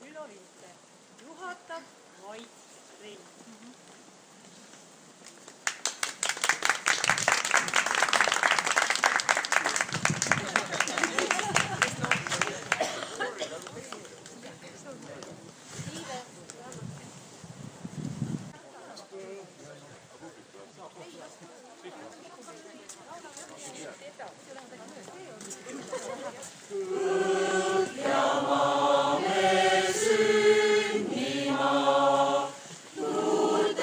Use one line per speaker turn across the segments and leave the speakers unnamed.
Üllar Jutte juhatab Mait Rein.
Põhjamaame sündima, tuult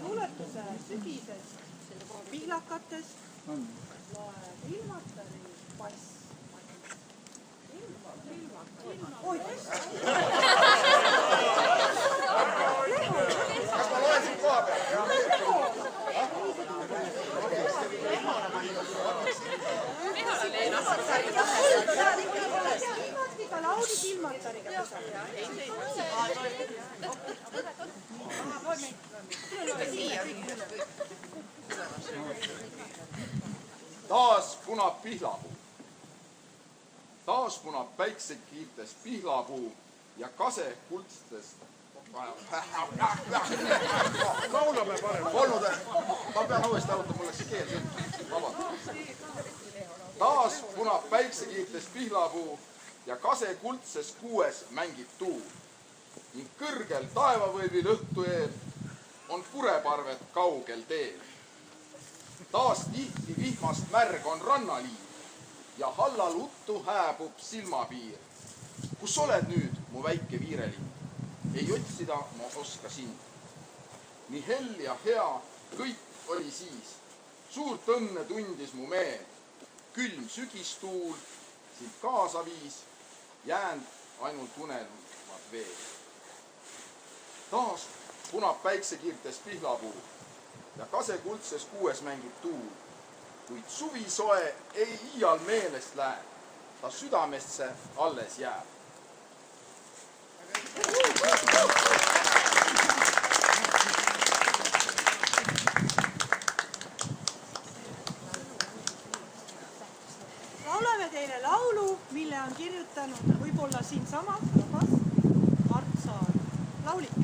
luuletuse sügisest pihlakatest loeb Ilmatari Pass. Oi,
kas ma loen siit koha peal?
ta laulib Ilmatariga.
Taas punab pihlapuu. Taas punab päiksekiirtes pihlapuu ja kase kuldstest laulame parem. Polnud, ma pean uuesti arutama, mul läks keel sõnd. Taas punab päiksekiirtes pihlapuu ja kase kuldses kuues mängib tuul. Ning kõrgel taevavõivil õhtu eel on pureparved kaugel teel. Taas tihti vihmast märg on rannaliiv ja hallal uttu hääbub silmapiir. Kus oled nüüd, mu väike viireliin? Ei otsida ma oska sind. Nii hell ja hea kõik oli siis. Suurt õnne tundis mu meel. Külm sügistuul sind kaasa viis. Jäänd ainult unelmad veel. Taas punab päiksekiirtes pihlapuu ja kase kuldses kuues mängib tuul. Kuid suvisoe ei iial meelest lähe. Ta südamest see alles jääb.
Laulame teile laulu, mille on kirjutanud võib-olla siinsamas rahvas Mart Saar. Laulik.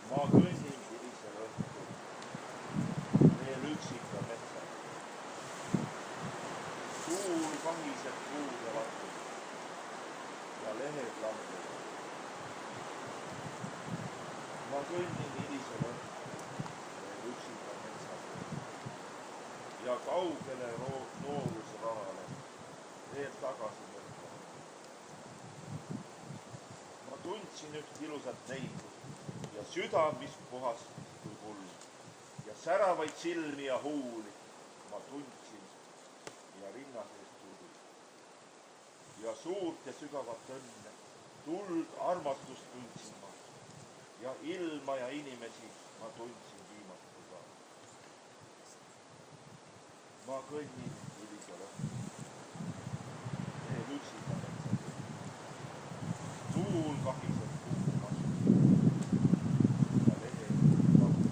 Ma kõnnin hilisel õhtul, veel üksika metsal. Tuul kahiseb puude vastu ja lehed langevad. Ma kõnnin hilisel sinisel õhtul veel üksika metsapool ja kaugele noorusrahale veel tagasi mõtlema. Ma tundsin üht ilusat neidu ja süda, mis puhas kui kuld ja säravaid silmi ja huuli ma tundsin ja rinna sees tuli. Ja suurt ja sügavat õnne, tuld, armastust tundsin ma ja ilma ja inimesi ma tundsin viimast korda. Ma kõnnin hilisel õhtul, veel üksika metsas. Tuul kahiseb kuu vastu ja lehed laulab.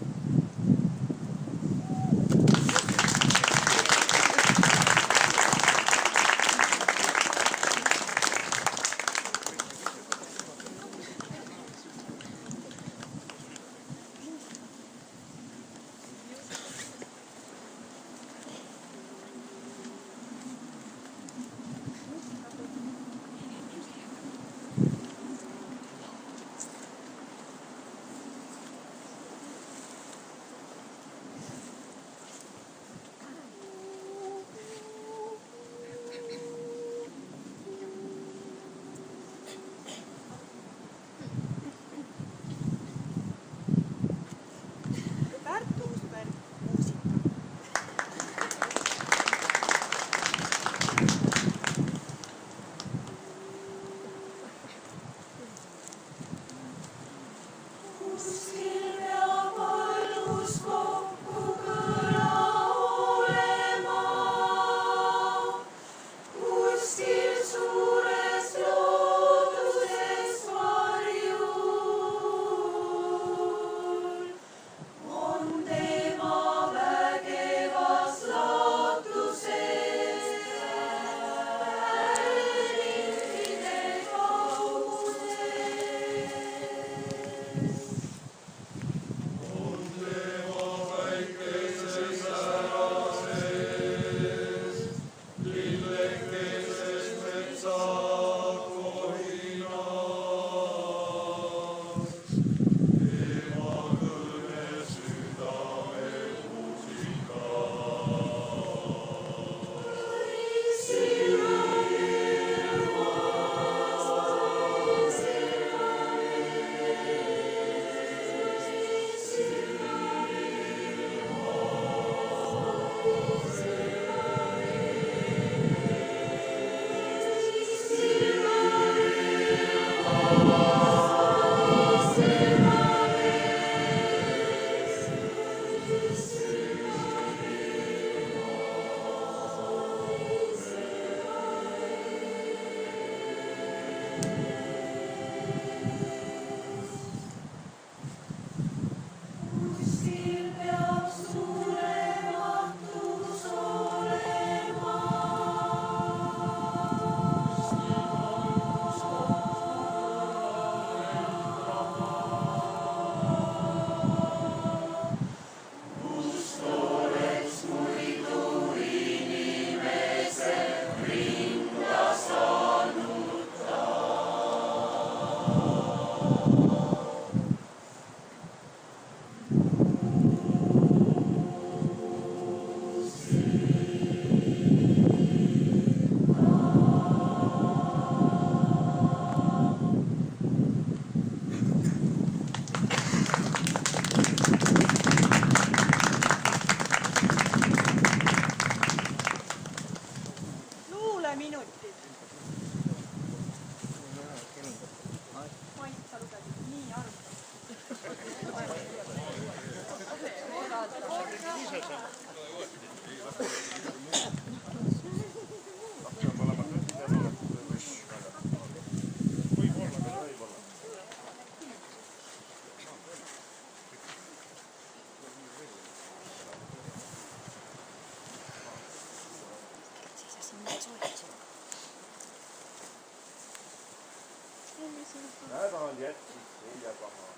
Nädal jättis selja taha.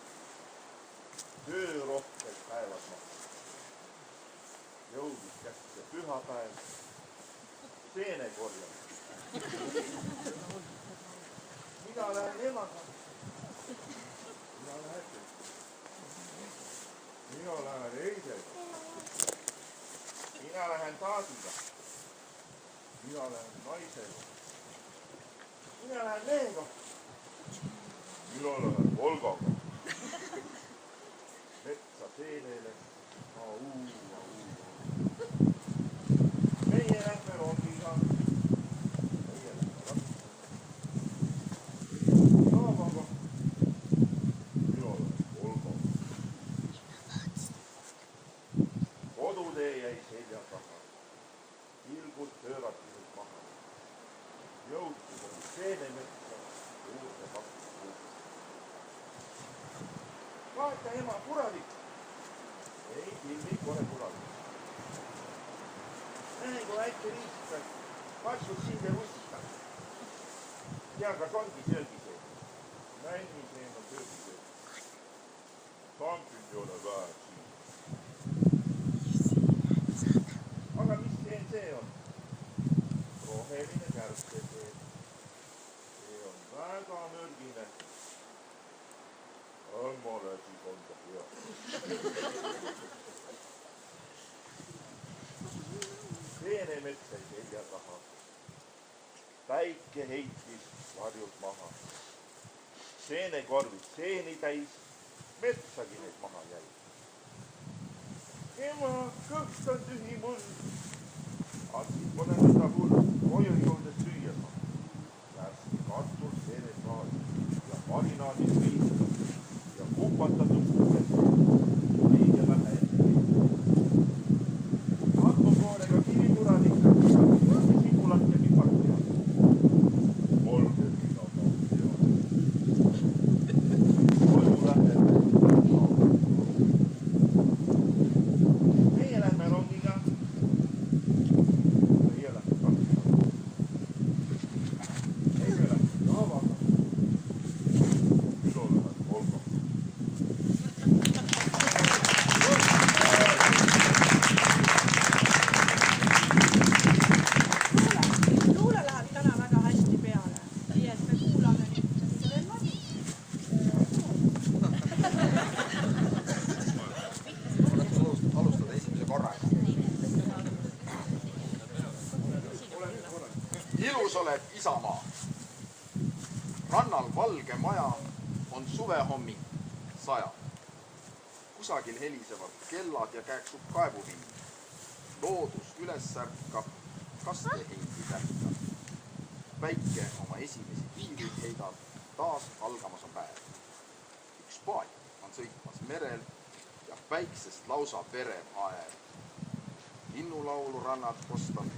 Töörohked päevad maksid. Jõudis kätte pühapäev. Seene korjama. Mina lähen emaga. Mina lähen. taadiga. Mina lähen naisega. Mina lähen mehega. Mina lähen Volgaga. Metsa teeneele. Meie lähme rongiga. Meie lähme rattaga. Jaamaga. Mina lähen Volgaga. Kodutee jäi selja taha. Pilgud pöörati nüüd maha. Jõuti kogu seenemetsa juurde 2 kuud. Vaata ema kuralik. Ei, pilvi kohe kuralik. Näe, kui väike riistab, katsud sind ja rustikad. Ja kas ongi söögisöög? Männiseen on söögisöög. Kampid ei ole vähe siin. Aga mis seen see on? Roheline kärbseseen. See on väga mürgine. Õmmale siis on ta hea. Seenemets jäi selja taha. Päike heitis varjud maha. Seenekorvid seeni täis, metsagi neid maha jäi. Ema, kõht on tühi mul. Andsid pole nõnda hull, koju jõudes süüa saab. Värski kartul seened maali ja marinaadid viisad ja kupatatud kuules õige vähe ette. Kartukoorega kivipuranikad ja sigulat ja pipartia. Olge mina mahtja. Koju läheb. Meie lähme rongiga. Meie lähme rattaga. Meie lähme jaamaga. Mina lähen Volgaga.
Luule läheb täna väga hästi peale. Nii et me kuulame nüüd veel läbi.
Alustada esimese korraga. Ilus oled isamaa. Rannal valge maja on suvehommik saja. Kusagil helisevad kellad ja käeksub kaevuvind. Loodus üles särkab, kaste heindi tärkab. Päike oma esimesi piirid heidab, taas algamas on päev. Üks paat on sõitmas merel ja päiksest lausa verev aer. Linnulaulu rannad kostab,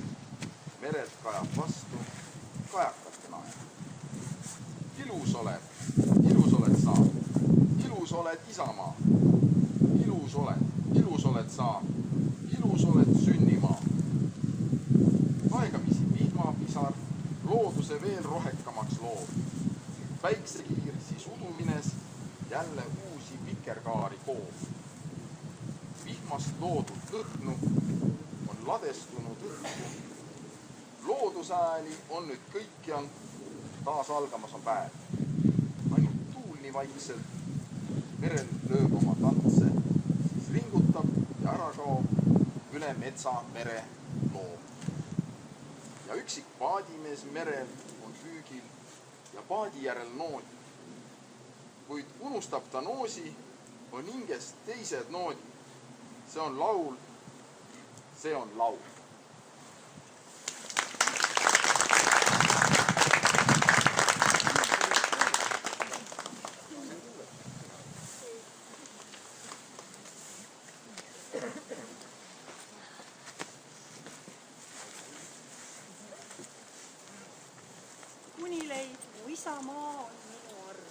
merelt kajab vastu, kajakate naer. Ilus oled sa, ilus oled isamaa. Ilus oled sa, ilus oled sünnimaa. Aegamisi vihmapisar looduse veel rohekamaks loob. Päiksekiir siis udumines jälle uusi vikerkaari koob. Vihmast loodud õhnu on ladestunud õhku. Loodusääli on nüüd kõikjal, taas algamas on päev. Ainult tuul nii vaikselt, merel lööb oma tantse, siis ringutab ja ära kaob üle metsa mere loom. Ja üksik paadimees merel on püügil ja paadi järel noodi. Kuid unustab ta noosi, on hinges teised noodid. See on laul, see on laul.
Kunileid, mu isamaa on minu arm.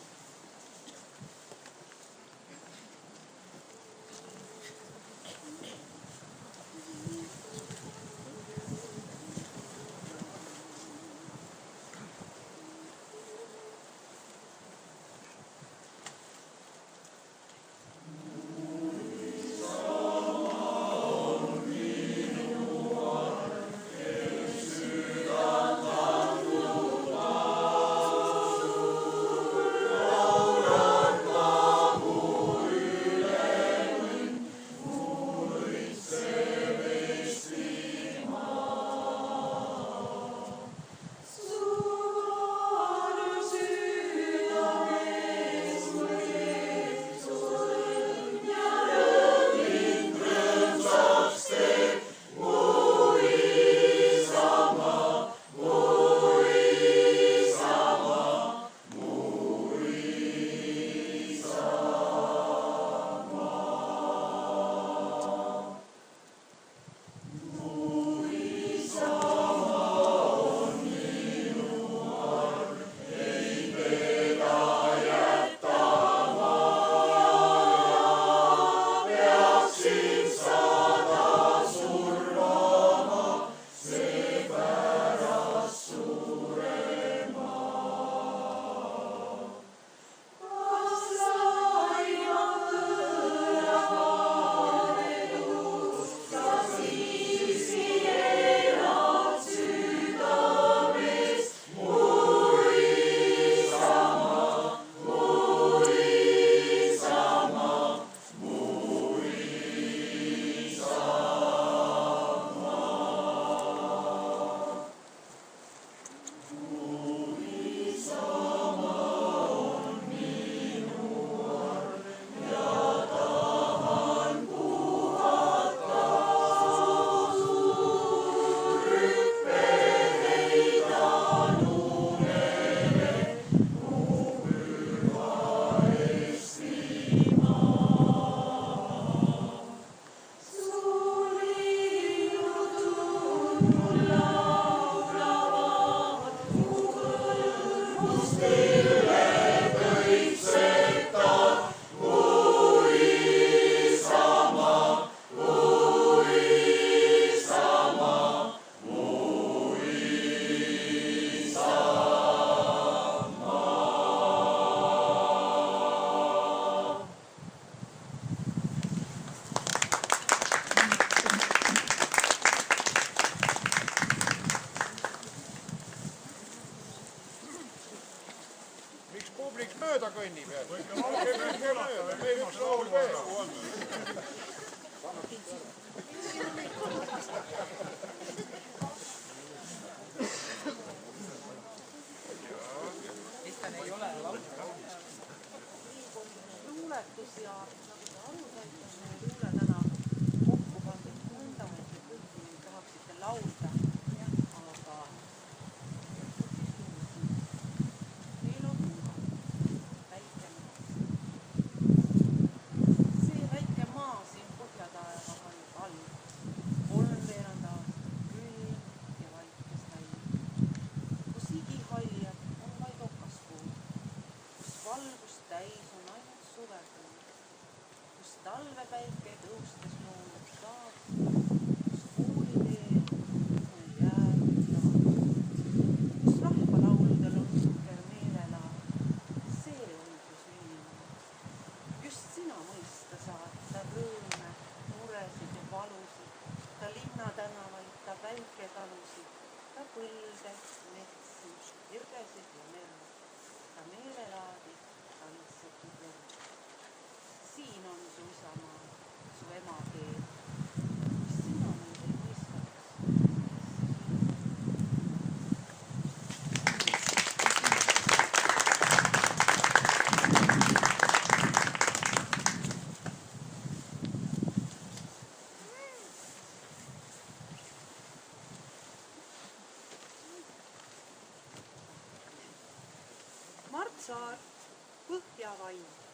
meil üks laul veel.
luuletus ja nagu te aru saite, on meie luule täna kokku pandud vundament ja kõiki neid tahaksite laulda, aga meil on väike maa. See väike maa siin põhjataeva all, 3/4 aastat külm ja vaikne säil, kus igihaljad on vaid okaspuud, kus valgust täis on ainult suvekuu, kus talvepäike tõustes noolub taas, kus kooliteel on jäänud laad, kus rahvalauludel on uhker meelelaad. See on su sünnimaa. Just sina mõista saad ta rõõme, muresid ja valusid, ta linnatänavaid, ta väiketalusid, ta põlde, metsi, irgesid ja merd, ta meelelaadi, ta lihtsalt verd. Siin on su isamaa, su emakeel, mis sina mind ei mõistaks.
Mart Saar, Põhjavaim.